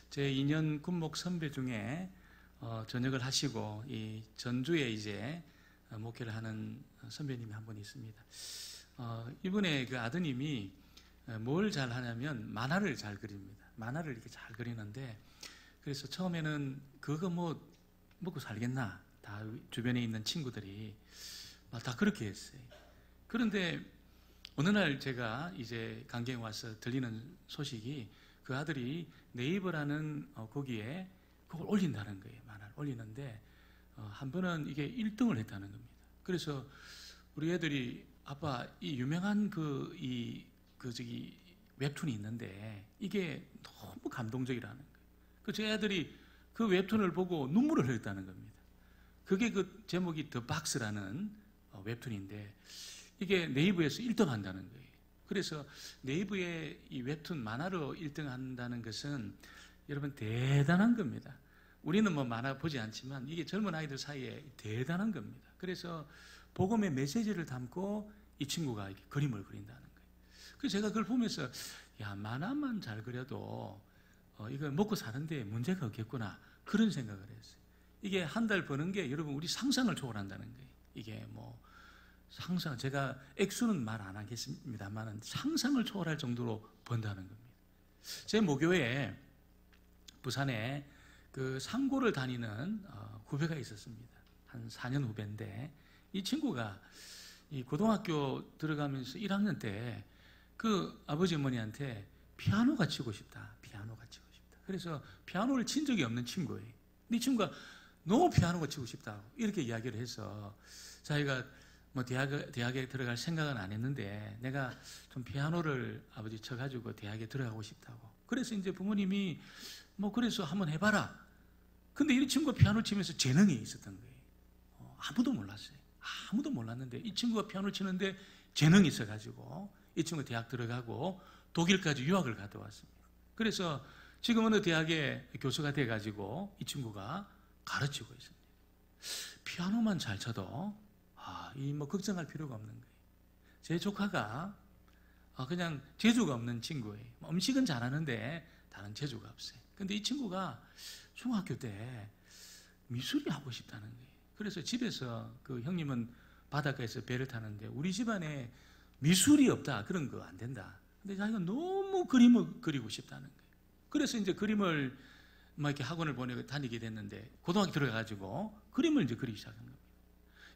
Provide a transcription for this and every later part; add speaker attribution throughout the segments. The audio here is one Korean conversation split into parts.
Speaker 1: 제 2년 군목 선배 중에 전역을 하시고 이 전주에 이제 목회를 하는 선배님이 한 분 있습니다. 이분의 그 아드님이 뭘 잘 하냐면 만화를 잘 그립니다. 만화를 이렇게 잘 그리는데, 그래서 처음에는 그거 뭐 먹고 살겠나, 다 주변에 있는 친구들이 다 그렇게 했어요. 그런데 어느 날 제가 이제 강경에 와서 들리는 소식이, 그 아들이 네이버라는 거기에 그걸 올린다는 거예요. 만화를 올리는데 한 번은 이게 1등을 했다는 겁니다. 그래서 우리 애들이, 아빠 이 유명한 웹툰이 있는데 이게 너무 감동적이라는 거예요. 제 애들이 그 웹툰을 보고 눈물을 흘렸다는 겁니다. 그게 그 제목이 더 박스라는 웹툰인데 이게 네이버에서 1등 한다는 거예요. 그래서 네이버에 이 웹툰 만화로 1등 한다는 것은 여러분 대단한 겁니다. 우리는 뭐 만화 보지 않지만 이게 젊은 아이들 사이에 대단한 겁니다. 그래서 복음의 메시지를 담고 이 친구가 이렇게 그림을 그린다는 거예요. 그래서 제가 그걸 보면서, 야, 만화만 잘 그려도 이거 먹고 사는데 문제가 없겠구나, 그런 생각을 했어요. 이게 한 달 버는 게 여러분 우리 상상을 초월한다는 거예요. 이게 뭐 상상, 제가 액수는 말 안 하겠습니다만 상상을 초월할 정도로 번다는 겁니다. 제 모교에 부산에 그 상고를 다니는 후배가 있었습니다. 한 4년 후배인데, 이 친구가 이 고등학교 들어가면서 1학년 때 그 아버지 어머니한테 피아노가 치고 싶다, 피아노가 치고 싶다. 그래서 피아노를 친 적이 없는 친구예요. 근데 이 친구가 너무 피아노가 치고 싶다고 이렇게 이야기를 해서, 자기가 뭐 대학에 들어갈 생각은 안 했는데 내가 좀 피아노를 아버지 쳐가지고 대학에 들어가고 싶다고. 그래서 이제 부모님이 뭐 그래서 한번 해봐라. 근데 이 친구가 피아노 치면서 재능이 있었던 거예요. 아무도 몰랐어요. 아무도 몰랐는데 이 친구가 피아노 치는데 재능이 있어가지고 이 친구가 대학 들어가고 독일까지 유학을 갔다 왔습니다. 그래서 지금 어느 대학에 교수가 돼가지고 이 친구가 가르치고 있습니다. 피아노만 잘 쳐도 이 뭐 걱정할 필요가 없는 거예요. 제 조카가 그냥 재주가 없는 친구예요. 음식은 잘하는데 다른 재주가 없어요. 근데 이 친구가 중학교 때 미술이 하고 싶다는 거예요. 그래서 집에서, 그 형님은 바닷가에서 배를 타는데 우리 집안에 미술이 없다, 그런 거 안 된다. 근데 자기가 너무 그림을 그리고 싶다는 거예요. 그래서 이제 그림을 막 이렇게 학원을 다니게 됐는데, 고등학교 들어가가지고 그림을 이제 그리기 시작한 겁니다.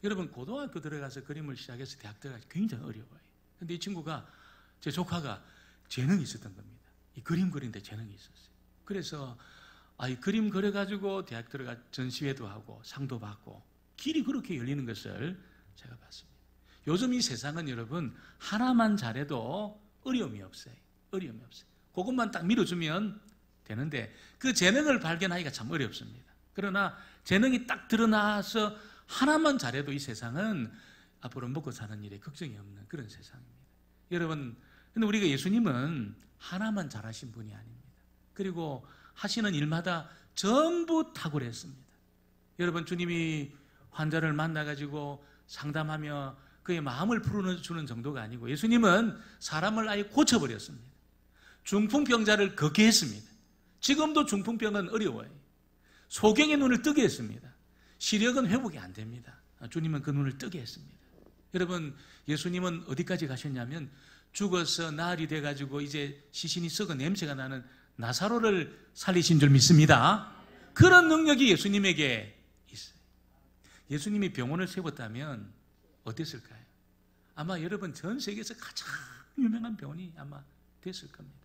Speaker 1: 여러분, 고등학교 들어가서 그림을 시작해서 대학 들어가기 굉장히 어려워요. 근데 이 친구가, 제 조카가 재능이 있었던 겁니다. 이 그림 그리는데 재능이 있었어요. 그래서 이 그림 그려가지고 대학 들어가 전시회도 하고 상도 받고 길이 그렇게 열리는 것을 제가 봤습니다. 요즘 이 세상은 여러분 하나만 잘해도 어려움이 없어요. 어려움이 없어요. 그것만 딱 밀어주면 되는데 그 재능을 발견하기가 참 어렵습니다. 그러나 재능이 딱 드러나서 하나만 잘해도 이 세상은 앞으로 먹고 사는 일에 걱정이 없는 그런 세상입니다. 여러분, 근데 우리가 예수님은 하나만 잘하신 분이 아닙니다. 그리고 하시는 일마다 전부 탁월했습니다. 여러분, 주님이 환자를 만나가지고 상담하며 그의 마음을 풀어주는 정도가 아니고, 예수님은 사람을 아예 고쳐버렸습니다. 중풍병자를 걷게 했습니다. 지금도 중풍병은 어려워요. 소경의 눈을 뜨게 했습니다. 시력은 회복이 안 됩니다. 주님은 그 눈을 뜨게 했습니다. 여러분, 예수님은 어디까지 가셨냐면 죽어서 나흘이 돼가지고 이제 시신이 썩어 냄새가 나는 나사로를 살리신 줄 믿습니다. 그런 능력이 예수님에게 있어요. 예수님이 병원을 세웠다면 어땠을까요? 아마 여러분 전 세계에서 가장 유명한 병원이 아마 됐을 겁니다.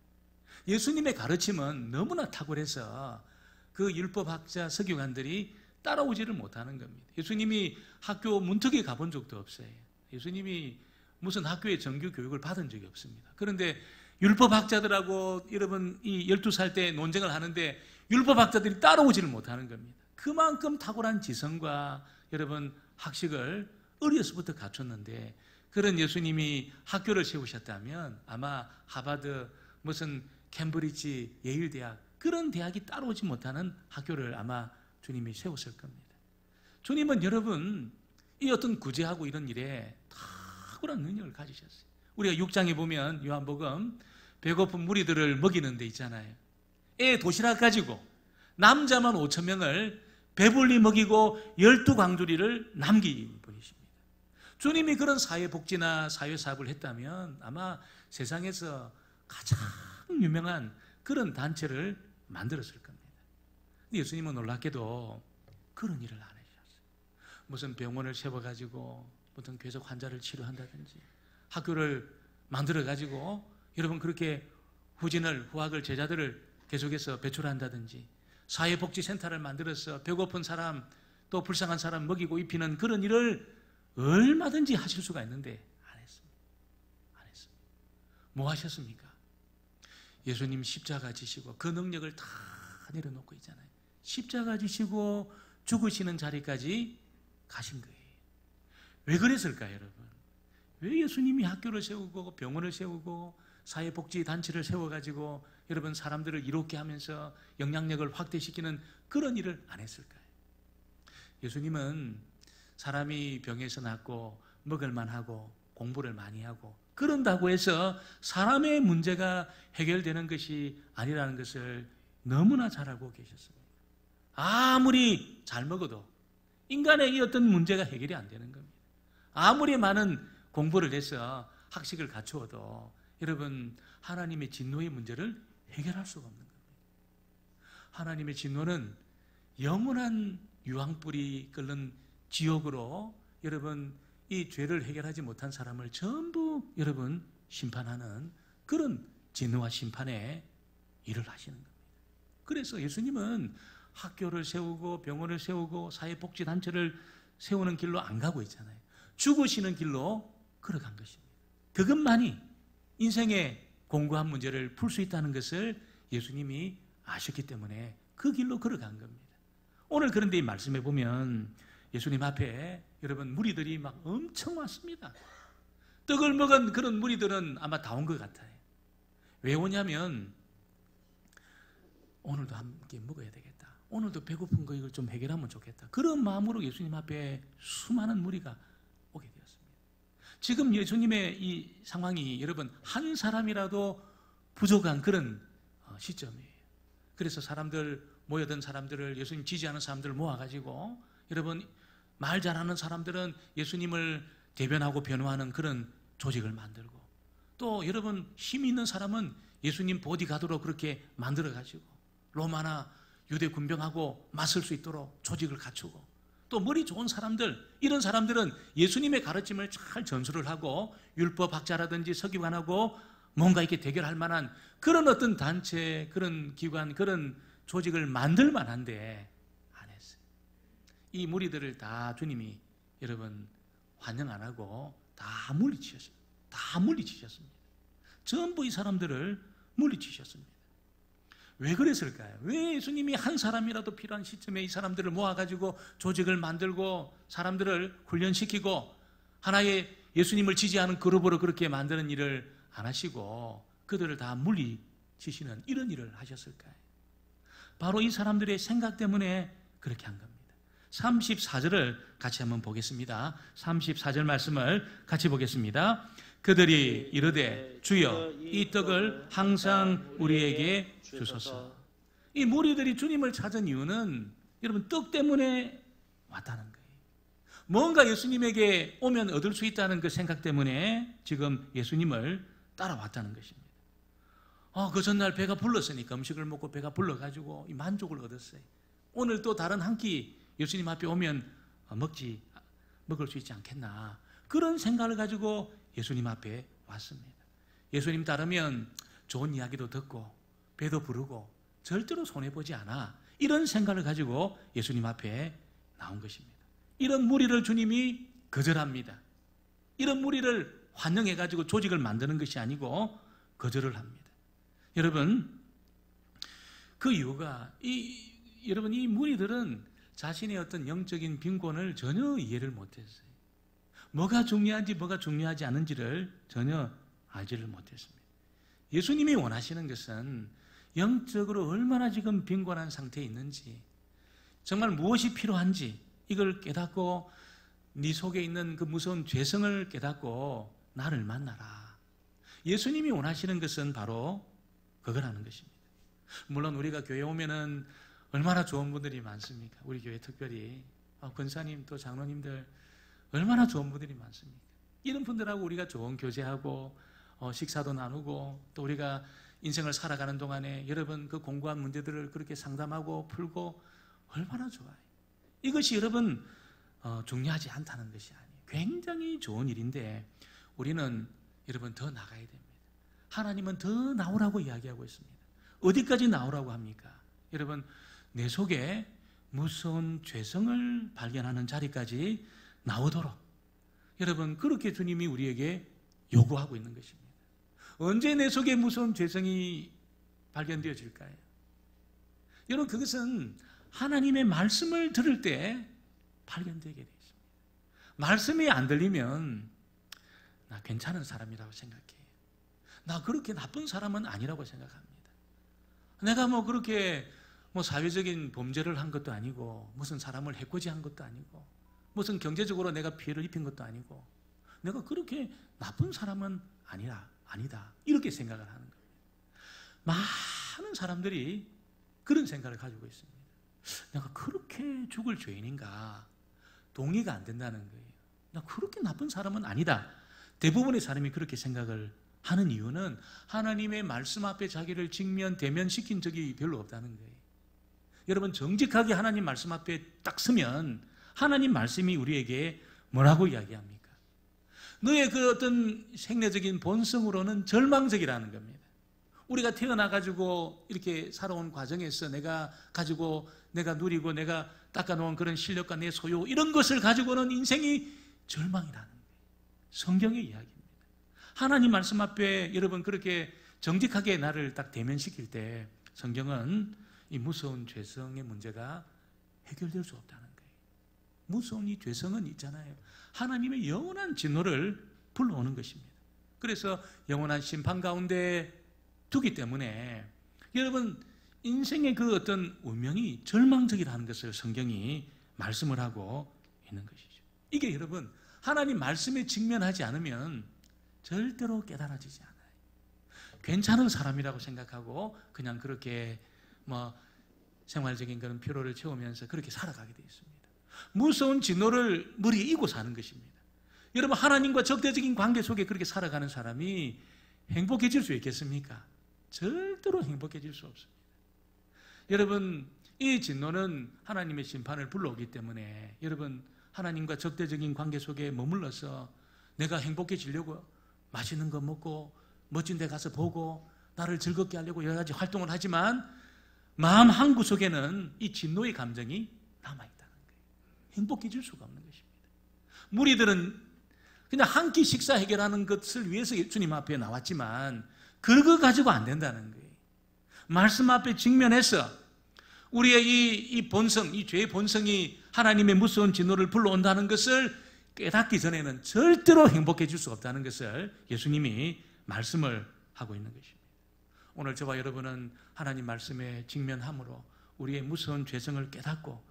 Speaker 1: 예수님의 가르침은 너무나 탁월해서 그 율법학자 서기관들이 따라오지를 못하는 겁니다. 예수님이 학교 문턱에 가본 적도 없어요. 예수님이 무슨 학교에 정규 교육을 받은 적이 없습니다. 그런데 율법학자들하고 여러분 이 12살 때 논쟁을 하는데 율법학자들이 따라오지를 못하는 겁니다. 그만큼 탁월한 지성과 여러분 학식을 어려서부터 갖췄는데, 그런 예수님이 학교를 세우셨다면 아마 하버드, 무슨 캠브리지, 예일대학, 그런 대학이 따라오지 못하는 학교를 아마 주님이 세웠을 겁니다. 주님은 여러분 이 어떤 구제하고 이런 일에 탁월한 능력을 가지셨어요. 우리가 6장에 보면 요한복음 배고픈 무리들을 먹이는 데 있잖아요. 애 도시락 가지고 남자만 5,000명을 배불리 먹이고 12광주리를 남긴 분이십니다. 주님이 그런 사회복지나 사회사업을 했다면 아마 세상에서 가장 유명한 그런 단체를 만들었을 겁니다. 예수님은 놀랍게도 그런 일을 안 하셨어요. 무슨 병원을 세워가지고 어떤 괴석 환자를 치료한다든지 학교를 만들어가지고 여러분 그렇게 후학을 제자들을 계속해서 배출한다든지 사회복지센터를 만들어서 배고픈 사람 또 불쌍한 사람 먹이고 입히는 그런 일을 얼마든지 하실 수가 있는데 안 했습니다. 안 했습니다. 뭐 하셨습니까? 예수님 십자가 지시고 그 능력을 다 내려놓고 있잖아요. 십자가 지시고 죽으시는 자리까지 가신 거예요. 왜 그랬을까요, 여러분? 왜 예수님이 학교를 세우고 병원을 세우고 사회복지단체를 세워가지고 여러분 사람들을 이롭게 하면서 영향력을 확대시키는 그런 일을 안 했을까요? 예수님은 사람이 병에서 낫고 먹을만 하고 공부를 많이 하고 그런다고 해서 사람의 문제가 해결되는 것이 아니라는 것을 너무나 잘 알고 계셨습니다. 아무리 잘 먹어도 인간의 이 어떤 문제가 해결이 안 되는 겁니다. 아무리 많은 공부를 해서 학식을 갖추어도 여러분 하나님의 진노의 문제를 해결할 수가 없는 겁니다. 하나님의 진노는 영원한 유황불이 끓는 지옥으로 여러분 이 죄를 해결하지 못한 사람을 전부 여러분 심판하는 그런 진노와 심판의 일을 하시는 겁니다. 그래서 예수님은 학교를 세우고 병원을 세우고 사회복지단체를 세우는 길로 안 가고 있잖아요. 죽으시는 길로 걸어간 것입니다. 그것만이 인생의 공고한 문제를 풀 수 있다는 것을 예수님이 아셨기 때문에 그 길로 걸어간 겁니다. 오늘 그런데 이 말씀에 보면 예수님 앞에 여러분 무리들이 막 엄청 왔습니다. 떡을 먹은 그런 무리들은 아마 다 온 것 같아요. 왜 오냐면 오늘도 함께 먹어야 되겠다. 오늘도 배고픈 거 이걸 좀 해결하면 좋겠다. 그런 마음으로 예수님 앞에 수많은 무리가 오게 되었습니다. 지금 예수님의 이 상황이 여러분 한 사람이라도 부족한 그런 시점이에요. 그래서 모여든 사람들을 예수님 지지하는 사람들을 모아가지고 여러분 말 잘하는 사람들은 예수님을 대변하고 변호하는 그런 조직을 만들고 또 여러분 힘 있는 사람은 예수님 보디가드로 그렇게 만들어가지고 로마나 유대 군병하고 맞설 수 있도록 조직을 갖추고 또 머리 좋은 사람들 이런 사람들은 예수님의 가르침을 잘 전수를 하고 율법학자라든지 서기관하고 뭔가 이렇게 대결할 만한 그런 어떤 단체 그런 기관 그런 조직을 만들 만한데 안 했어요. 이 무리들을 다 주님이 여러분 환영 안 하고 다 물리치셨습니다. 다 물리치셨습니다. 전부 이 사람들을 물리치셨습니다. 왜 그랬을까요? 왜 예수님이 한 사람이라도 필요한 시점에 이 사람들을 모아가지고 조직을 만들고 사람들을 훈련시키고 하나의 예수님을 지지하는 그룹으로 그렇게 만드는 일을 안 하시고 그들을 다 물리치시는 이런 일을 하셨을까요? 바로 이 사람들의 생각 때문에 그렇게 한 겁니다. 34절을 같이 한번 보겠습니다. 34절 말씀을 같이 보겠습니다. 그들이 이르되 주여 이 떡을 항상 우리에게 주소서. 이 무리들이 주님을 찾은 이유는 여러분 떡 때문에 왔다는 거예요. 뭔가 예수님에게 오면 얻을 수 있다는 그 생각 때문에 지금 예수님을 따라왔다는 것입니다. 그 전날 배가 불렀으니까 음식을 먹고 배가 불러가지고 이 만족을 얻었어요. 오늘 또 다른 한 끼 예수님 앞에 오면 먹을 수 있지 않겠나 그런 생각을 가지고 예수님 앞에 왔습니다. 예수님 따르면 좋은 이야기도 듣고 배도 부르고 절대로 손해보지 않아 이런 생각을 가지고 예수님 앞에 나온 것입니다. 이런 무리를 주님이 거절합니다. 이런 무리를 환영해가지고 조직을 만드는 것이 아니고 거절을 합니다. 여러분 그 이유가 여러분 이 무리들은 자신의 어떤 영적인 빈곤을 전혀 이해를 못했어요. 뭐가 중요한지 뭐가 중요하지 않은지를 전혀 알지를 못했습니다. 예수님이 원하시는 것은 영적으로 얼마나 지금 빈곤한 상태에 있는지 정말 무엇이 필요한지 이걸 깨닫고 네 속에 있는 그 무서운 죄성을 깨닫고 나를 만나라. 예수님이 원하시는 것은 바로 그거라는 것입니다. 물론 우리가 교회 오면은 얼마나 좋은 분들이 많습니까? 우리 교회 특별히 권사님 또 장로님들 얼마나 좋은 분들이 많습니까? 이런 분들하고 우리가 좋은 교제하고 식사도 나누고 또 우리가 인생을 살아가는 동안에 여러분 그 공부한 문제들을 그렇게 상담하고 풀고 얼마나 좋아요. 이것이 여러분 중요하지 않다는 것이 아니에요. 굉장히 좋은 일인데 우리는 여러분 더 나가야 됩니다. 하나님은 더 나오라고 이야기하고 있습니다. 어디까지 나오라고 합니까? 여러분 내 속에 무서운 죄성을 발견하는 자리까지 나오도록 여러분 그렇게 주님이 우리에게 요구하고 있는 것입니다. 언제 내 속에 무서운 죄성이 발견되어질까요? 여러분 그것은 하나님의 말씀을 들을 때 발견되게 되어 있습니다. 말씀이 안 들리면 나 괜찮은 사람이라고 생각해요. 나 그렇게 나쁜 사람은 아니라고 생각합니다. 내가 그렇게 사회적인 범죄를 한 것도 아니고 무슨 사람을 해코지한 것도 아니고 무슨 경제적으로 내가 피해를 입힌 것도 아니고 내가 그렇게 나쁜 사람은 아니다 이렇게 생각을 하는 거예요. 많은 사람들이 그런 생각을 가지고 있습니다. 내가 그렇게 죽을 죄인인가 동의가 안 된다는 거예요. 나 그렇게 나쁜 사람은 아니다. 대부분의 사람이 그렇게 생각을 하는 이유는 하나님의 말씀 앞에 자기를 대면시킨 적이 별로 없다는 거예요. 여러분 정직하게 하나님 말씀 앞에 딱 서면 하나님 말씀이 우리에게 뭐라고 이야기합니까? 너의 그 어떤 생리적인 본성으로는 절망적이라는 겁니다. 우리가 태어나가지고 이렇게 살아온 과정에서 내가 가지고 내가 누리고 내가 닦아놓은 그런 실력과 내 소유 이런 것을 가지고는 인생이 절망이라는 거예요. 성경의 이야기입니다. 하나님 말씀 앞에 여러분 그렇게 정직하게 나를 딱 대면시킬 때 성경은 이 무서운 죄성의 문제가 해결될 수 없다는 거예요. 무서운 이 죄성은 있잖아요. 하나님의 영원한 진노를 불러오는 것입니다. 그래서 영원한 심판 가운데 두기 때문에 여러분 인생의 그 어떤 운명이 절망적이라는 것을 성경이 말씀을 하고 있는 것이죠. 이게 여러분 하나님 말씀에 직면하지 않으면 절대로 깨달아지지 않아요. 괜찮은 사람이라고 생각하고 그냥 그렇게 생활적인 그런 필요를 채우면서 그렇게 살아가게 되어 있습니다. 무서운 진노를 머리에 이고 사는 것입니다. 여러분 하나님과 적대적인 관계 속에 그렇게 살아가는 사람이 행복해질 수 있겠습니까? 절대로 행복해질 수 없습니다. 여러분 이 진노는 하나님의 심판을 불러오기 때문에 여러분 하나님과 적대적인 관계 속에 머물러서 내가 행복해지려고 맛있는 거 먹고 멋진 데 가서 보고 나를 즐겁게 하려고 여러 가지 활동을 하지만 마음 한 구석에는 이 진노의 감정이 남아있다는 거예요. 행복해질 수가 없는 것입니다. 무리들은 그냥 한 끼 식사 해결하는 것을 위해서 주님 앞에 나왔지만 그거 가지고 안 된다는 거예요. 말씀 앞에 직면해서 우리의 이 본성, 이 죄의 본성이 하나님의 무서운 진노를 불러온다는 것을 깨닫기 전에는 절대로 행복해질 수 없다는 것을 예수님이 말씀을 하고 있는 것입니다. 오늘 저와 여러분은 하나님 말씀에 직면함으로 우리의 무서운 죄성을 깨닫고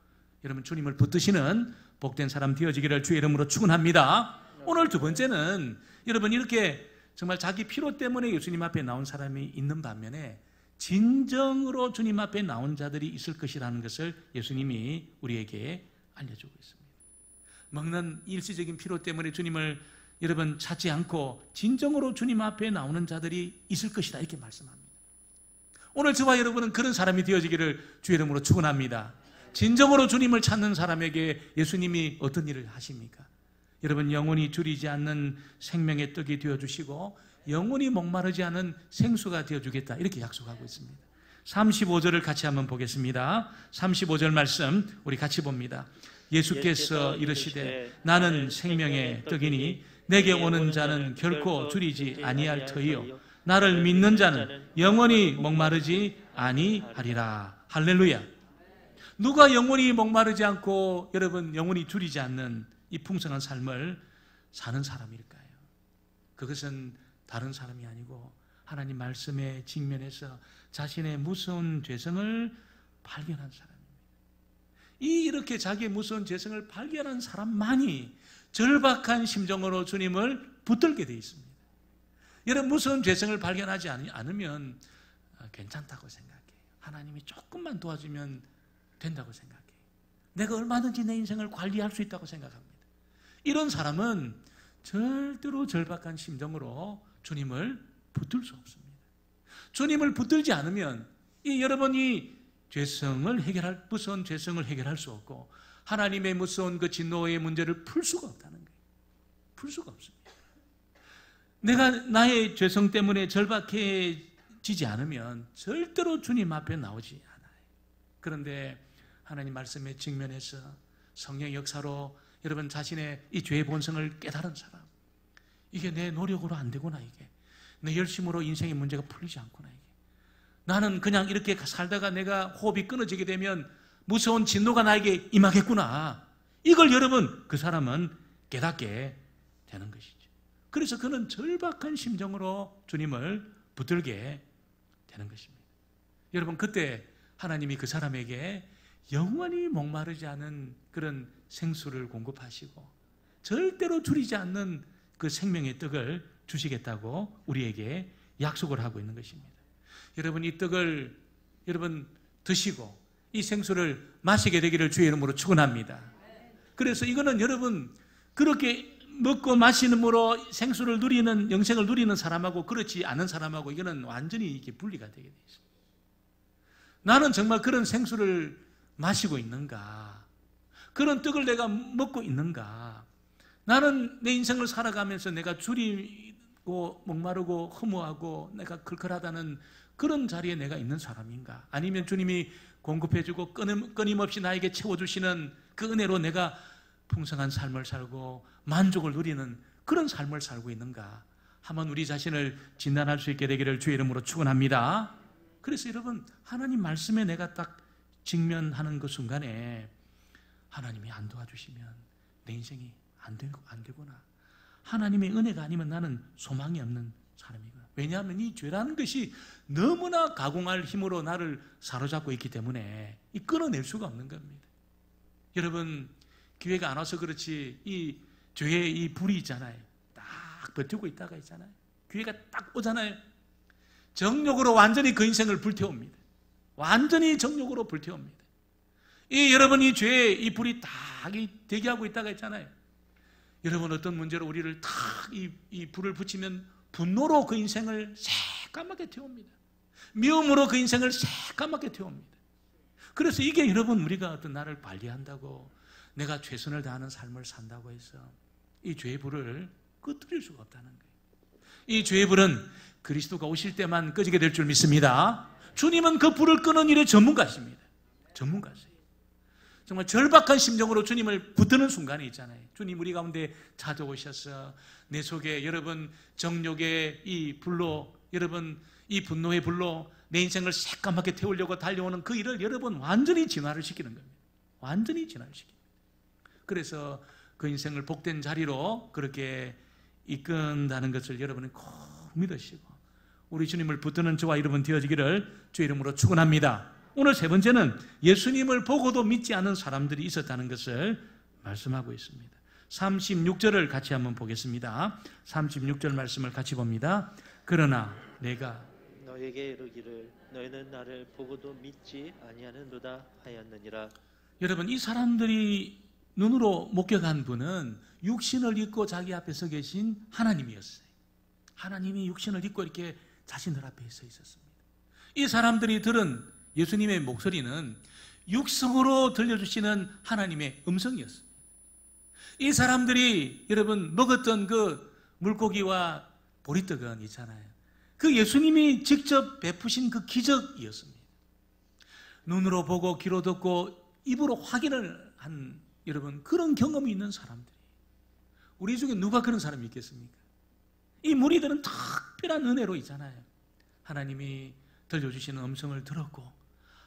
Speaker 1: 여러분 주님을 붙드시는 복된 사람 되어지기를 주의 이름으로 축원합니다. 오늘 두 번째는 여러분 이렇게 정말 자기 필요 때문에 예수님 앞에 나온 사람이 있는 반면에 진정으로 주님 앞에 나온 자들이 있을 것이라는 것을 예수님이 우리에게 알려주고 있습니다. 먹는 일시적인 필요 때문에 주님을 여러분 찾지 않고 진정으로 주님 앞에 나오는 자들이 있을 것이다 이렇게 말씀합니다. 오늘 저와 여러분은 그런 사람이 되어지기를 주의 이름으로 축원합니다. 진정으로 주님을 찾는 사람에게 예수님이 어떤 일을 하십니까? 여러분 영원히 줄이지 않는 생명의 떡이 되어주시고 영원히 목마르지 않은 생수가 되어주겠다 이렇게 약속하고 있습니다. 35절을 같이 한번 보겠습니다. 35절 말씀 우리 같이 봅니다. 예수께서 이르시되 나는 생명의 떡이니 내게 오는 자는 결코 줄이지 아니할 터이요 나를 믿는 자는 영원히 목마르지 아니하리라. 할렐루야. 누가 영원히 목마르지 않고 여러분 영원히 줄이지 않는 이 풍성한 삶을 사는 사람일까요? 그것은 다른 사람이 아니고 하나님 말씀에 직면해서 자신의 무서운 죄성을 발견한 사람입니다. 이렇게 자기의 무서운 죄성을 발견한 사람만이 절박한 심정으로 주님을 붙들게 되어 있습니다. 여러분 무서운 죄성을 발견하지 않으면 괜찮다고 생각해요. 하나님이 조금만 도와주면 된다고 생각해요. 내가 얼마든지 내 인생을 관리할 수 있다고 생각합니다. 이런 사람은 절대로 절박한 심정으로 주님을 붙들 수 없습니다. 주님을 붙들지 않으면 여러분이 무서운 죄성을 해결할 수 없고 하나님의 무서운 그 진노의 문제를 풀 수가 없다는 거예요. 풀 수가 없습니다. 내가 나의 죄성 때문에 절박해지지 않으면 절대로 주님 앞에 나오지 않아요. 그런데 하나님 말씀에 직면해서 성령의 역사로 여러분 자신의 이 죄의 본성을 깨달은 사람, 이게 내 노력으로 안 되구나, 이게 내 열심으로 인생의 문제가 풀리지 않구나, 이게 나는 그냥 이렇게 살다가 내가 호흡이 끊어지게 되면 무서운 진노가 나에게 임하겠구나, 이걸 여러분 그 사람은 깨닫게 되는 것이죠. 그래서 그는 절박한 심정으로 주님을 붙들게 되는 것입니다. 여러분, 그때 하나님이 그 사람에게 영원히 목마르지 않은 그런 생수를 공급하시고 절대로 줄이지 않는 그 생명의 떡을 주시겠다고 우리에게 약속을 하고 있는 것입니다. 여러분, 이 떡을 여러분 드시고 이 생수를 마시게 되기를 주의 이름으로 축원합니다. 그래서 이거는 여러분 그렇게 먹고 마시는으로 생수를 누리는, 영생을 누리는 사람하고 그렇지 않은 사람하고 이거는 완전히 이게 분리가 되게 되어 있습니다. 나는 정말 그런 생수를 마시고 있는가? 그런 떡을 내가 먹고 있는가? 나는 내 인생을 살아가면서 내가 줄이고 목마르고 허무하고 내가 클클하다는 그런 자리에 내가 있는 사람인가? 아니면 주님이 공급해주고 끊임없이 나에게 채워주시는 그 은혜로 내가 풍성한 삶을 살고 만족을 누리는 그런 삶을 살고 있는가? 한번 우리 자신을 진단할 수 있게 되기를 주의 이름으로 축원합니다. 그래서 여러분, 하나님 말씀에 내가 딱 직면하는 그 순간에 하나님이 안 도와주시면 내 인생이 안 되구나. 하나님의 은혜가 아니면 나는 소망이 없는 사람이구나. 왜냐하면 이 죄라는 것이 너무나 가공할 힘으로 나를 사로잡고 있기 때문에 이 끊어낼 수가 없는 겁니다. 여러분, 기회가 안 와서 그렇지 이 죄의 이 불이 있잖아요. 딱 버티고 있다가 있잖아요. 기회가 딱 오잖아요. 정욕으로 완전히 그 인생을 불태웁니다. 완전히 정욕으로 불태웁니다. 이 여러분, 이 죄의 이 불이 딱 대기하고 있다가 있잖아요. 여러분, 어떤 문제로 우리를 딱 이 불을 붙이면 분노로 그 인생을 새까맣게 태웁니다. 미움으로 그 인생을 새까맣게 태웁니다. 그래서 이게 여러분, 우리가 어떤 나를 관리한다고 내가 최선을 다하는 삶을 산다고 해서 이 죄의 불을 끄트릴 수가 없다는 거예요. 이 죄의 불은 그리스도가 오실 때만 꺼지게 될 줄 믿습니다. 주님은 그 불을 끄는 일의 전문가십니다. 전문가세요. 정말 절박한 심정으로 주님을 붙드는 순간이 있잖아요. 주님 우리 가운데 찾아오셔서 내 속에 여러분 정욕의 이 불로, 여러분 이 분노의 불로 내 인생을 새까맣게 태우려고 달려오는 그 일을 여러분 완전히 진화를 시키는 겁니다. 완전히 진화를 시킵니다. 그래서 그 인생을 복된 자리로 그렇게 이끈다는 것을 여러분은 꼭 믿으시고 우리 주님을 붙드는 저와 여러분 되어지기를 주의 이름으로 축원합니다. 오늘 세 번째는 예수님을 보고도 믿지 않은 사람들이 있었다는 것을 말씀하고 있습니다. 36절을 같이 한번 보겠습니다. 36절 말씀을 같이 봅니다. 그러나 내가
Speaker 2: 너에게 이르기를 너희는 나를 보고도 믿지 아니하는도다 하였느니라.
Speaker 1: 여러분, 이 사람들이 눈으로 목격한 분은 육신을 입고 자기 앞에 서 계신 하나님이었어요. 하나님이 육신을 입고 이렇게 자신들 앞에 서 있었습니다. 이 사람들이 들은 예수님의 목소리는 육성으로 들려주시는 하나님의 음성이었습니다. 이 사람들이 여러분 먹었던 그 물고기와 보리떡은 있잖아요. 그 예수님이 직접 베푸신 그 기적이었습니다. 눈으로 보고 귀로 듣고 입으로 확인을 한 여러분 그런 경험이 있는 사람들이, 우리 중에 누가 그런 사람이 있겠습니까? 이 무리들은 특별한 은혜로 있잖아요. 하나님이 들려주시는 음성을 들었고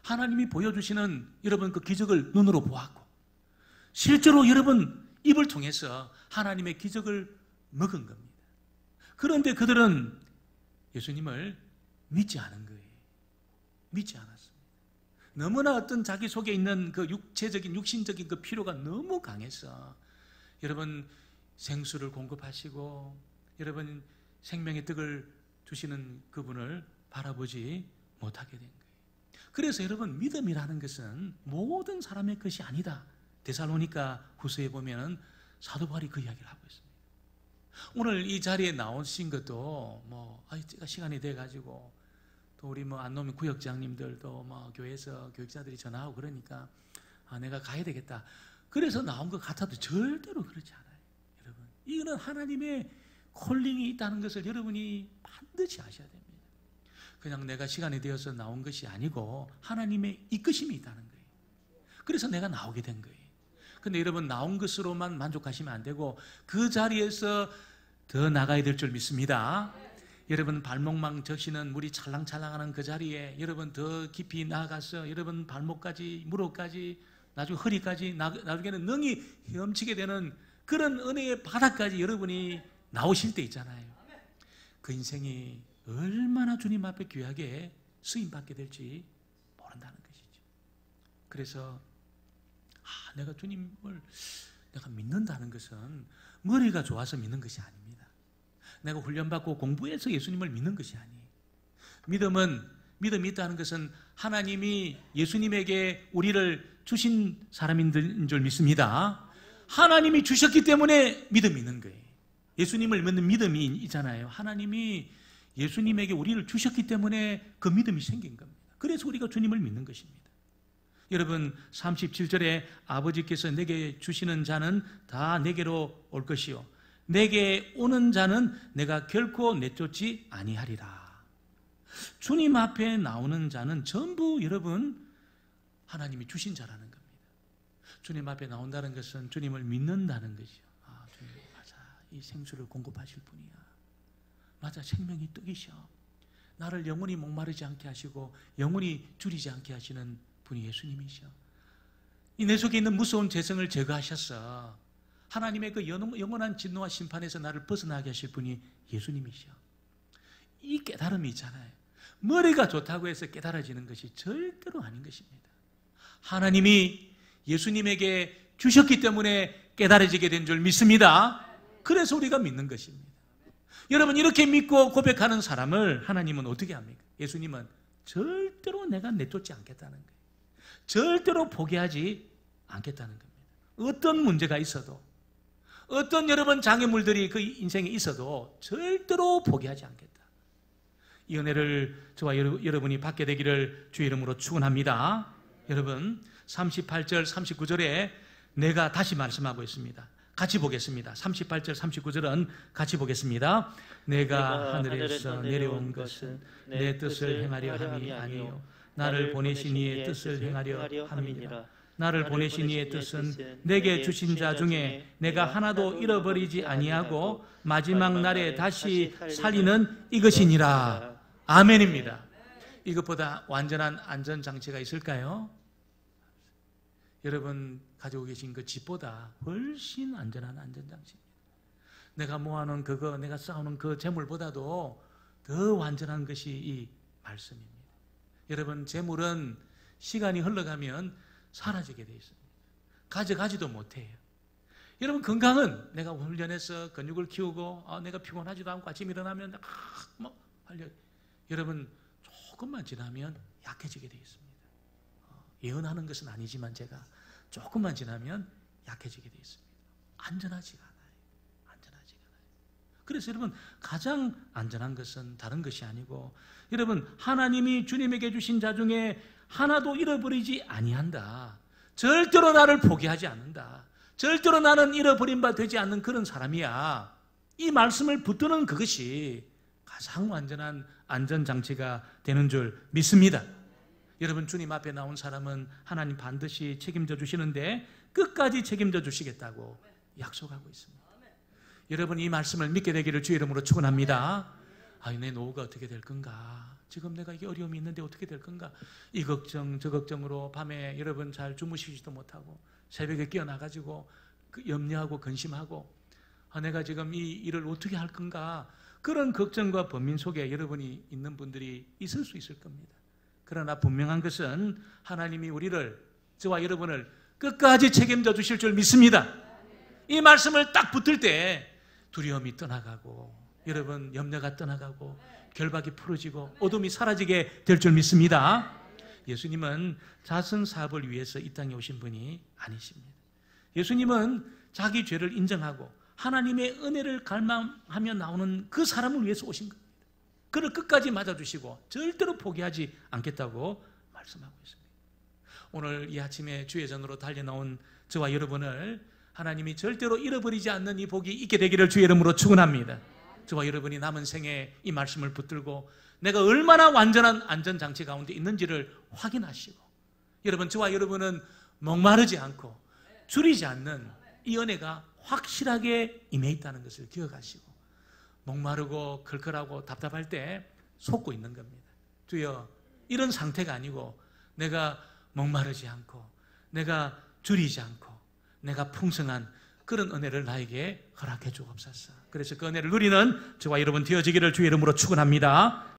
Speaker 1: 하나님이 보여주시는 여러분 그 기적을 눈으로 보았고 실제로 여러분 입을 통해서 하나님의 기적을 먹은 겁니다. 그런데 그들은 예수님을 믿지 않은 거예요. 믿지 않았습니다. 너무나 어떤 자기 속에 있는 그 육체적인 육신적인 그 필요가 너무 강해서 여러분 생수를 공급하시고 여러분 생명의 떡을 주시는 그분을 바라보지 못하게 된 거예요. 그래서 여러분, 믿음이라는 것은 모든 사람의 것이 아니다. 데살로니가 후서에 보면 사도 바울이 그 이야기를 하고 있습니다. 오늘 이 자리에 나오신 것도 제가 시간이 돼가지고 또 우리 안노민 구역장님들도 교회에서 교육자들이 전화하고 그러니까 내가 가야 되겠다. 그래서 나온 것 같아도 절대로 그렇지 않아요. 여러분, 이거는 하나님의 콜링이 있다는 것을 여러분이 반드시 아셔야 됩니다. 그냥 내가 시간이 되어서 나온 것이 아니고 하나님의 이끄심이 있다는 거예요. 그래서 내가 나오게 된 거예요. 근데 여러분, 나온 것으로만 만족하시면 안 되고 그 자리에서 더 나가야 될 줄 믿습니다. 여러분, 발목망 적시는 물이 찰랑찰랑하는 그 자리에 여러분 더 깊이 나아가서 여러분 발목까지, 무릎까지, 나중에 허리까지, 나중에는 능히 헤엄치게 되는 그런 은혜의 바닥까지 여러분이 나오실 때 있잖아요. 그 인생이 얼마나 주님 앞에 귀하게 쓰임받게 될지 모른다는 것이죠. 그래서 내가 주님을 내가 믿는다는 것은 머리가 좋아서 믿는 것이 아닙니다. 내가 훈련받고 공부해서 예수님을 믿는 것이 아니에요. 믿음이 있다는 것은 하나님이 예수님에게 우리를 주신 사람인 줄 믿습니다. 하나님이 주셨기 때문에 믿음이 있는 거예요. 예수님을 믿는 믿음이 있잖아요. 하나님이 예수님에게 우리를 주셨기 때문에 그 믿음이 생긴 겁니다. 그래서 우리가 주님을 믿는 것입니다. 여러분, 37절에 아버지께서 내게 주시는 자는 다 내게로 올 것이요 내게 오는 자는 내가 결코 내쫓지 아니하리라. 주님 앞에 나오는 자는 전부 여러분 하나님이 주신 자라는 겁니다. 주님 앞에 나온다는 것은 주님을 믿는다는 것이죠. 주님, 맞아, 이 생수를 공급하실 분이야. 맞아, 생명이 떡이셔. 나를 영원히 목마르지 않게 하시고 영원히 줄이지 않게 하시는 분이 예수님이셔. 이 내 속에 있는 무서운 죄성을 제거하셔서 하나님의 그 영원한 진노와 심판에서 나를 벗어나게 하실 분이 예수님이셔. 이 깨달음이 있잖아요. 머리가 좋다고 해서 깨달아지는 것이 절대로 아닌 것입니다. 하나님이 예수님에게 주셨기 때문에 깨달아지게 된 줄 믿습니다. 그래서 우리가 믿는 것입니다. 여러분, 이렇게 믿고 고백하는 사람을 하나님은 어떻게 합니까? 예수님은 절대로 내가 내쫓지 않겠다는 거예요. 절대로 포기하지 않겠다는 겁니다. 어떤 문제가 있어도, 어떤 여러분 장애물들이 그 인생에 있어도 절대로 포기하지 않겠다. 이 은혜를 저와 여러분이 받게 되기를 주의 이름으로 축원합니다. 여러분, 38절 39절에 내가 다시 말씀하고 있습니다. 같이 보겠습니다. 38절 39절은 같이 보겠습니다. 내가 하늘에서 내려온 것은 내 뜻을 행하려 함이 아니요 나를 보내신 이의 뜻을 행하려 함이니라. 나를 보내신 이의 뜻은 내게 주신 자 중에 내가 하나도 잃어버리지 아니하고 마지막 날에 다시 살리는 이것이니라. 아멘입니다. 이것보다 완전한 안전장치가 있을까요? 여러분 가지고 계신 그 집보다 훨씬 안전한 안전장치입니다. 내가 모아놓은 그거, 내가 쌓아놓은 그 재물보다도 더 완전한 것이 이 말씀입니다. 여러분, 재물은 시간이 흘러가면 사라지게 되어 있습니다. 가져가지도 못해요. 여러분, 건강은 내가 훈련해서 근육을 키우고 내가 피곤하지도 않고 아침 일어나면 여러분, 조금만 지나면 약해지게 되어 있습니다. 예언하는 것은 아니지만 제가 조금만 지나면 약해지게 되어 있습니다. 안전하지가 않아요. 안전하지가 않아요. 그래서 여러분, 가장 안전한 것은 다른 것이 아니고 여러분, 하나님이 주님에게 주신 자 중에 하나도 잃어버리지 아니한다. 절대로 나를 포기하지 않는다. 절대로 나는 잃어버린 바 되지 않는 그런 사람이야. 이 말씀을 붙드는 그것이 가장 완전한 안전장치가 되는 줄 믿습니다. 여러분, 주님 앞에 나온 사람은 하나님 반드시 책임져 주시는데 끝까지 책임져 주시겠다고 약속하고 있습니다. 여러분, 이 말씀을 믿게 되기를 주의 이름으로 축원합니다. 내 노후가 어떻게 될 건가? 지금 내가 이게 어려움이 있는데 어떻게 될 건가? 이 걱정 저 걱정으로 밤에 여러분 잘 주무시지도 못하고 새벽에 깨어나가지고 염려하고 근심하고 내가 지금 이 일을 어떻게 할 건가? 그런 걱정과 번민 속에 여러분이 있는 분들이 있을 수 있을 겁니다. 그러나 분명한 것은 하나님이 우리를, 저와 여러분을 끝까지 책임져 주실 줄 믿습니다. 이 말씀을 딱 붙을 때 두려움이 떠나가고 여러분 염려가 떠나가고 결박이 풀어지고 어둠이 사라지게 될 줄 믿습니다. 예수님은 자선 사업을 위해서 이 땅에 오신 분이 아니십니다. 예수님은 자기 죄를 인정하고 하나님의 은혜를 갈망하며 나오는 그 사람을 위해서 오신 겁니다. 그를 끝까지 맞아주시고 절대로 포기하지 않겠다고 말씀하고 있습니다. 오늘 이 아침에 주의 전으로 달려나온 저와 여러분을 하나님이 절대로 잃어버리지 않는 이 복이 있게 되기를 주의 이름으로 축원합니다. 저와 여러분이 남은 생에 이 말씀을 붙들고 내가 얼마나 완전한 안전장치 가운데 있는지를 확인하시고, 여러분, 저와 여러분은 목마르지 않고 줄이지 않는 이 은혜가 확실하게 임해 있다는 것을 기억하시고, 목마르고 걸걸하고 답답할 때 속고 있는 겁니다. 주여, 이런 상태가 아니고 내가 목마르지 않고 내가 줄이지 않고 내가 풍성한 그런 은혜를 나에게 허락해 주옵소서. 그래서 그 은혜를 누리는 저와 여러분 되어지기를 주의 이름으로 축원합니다.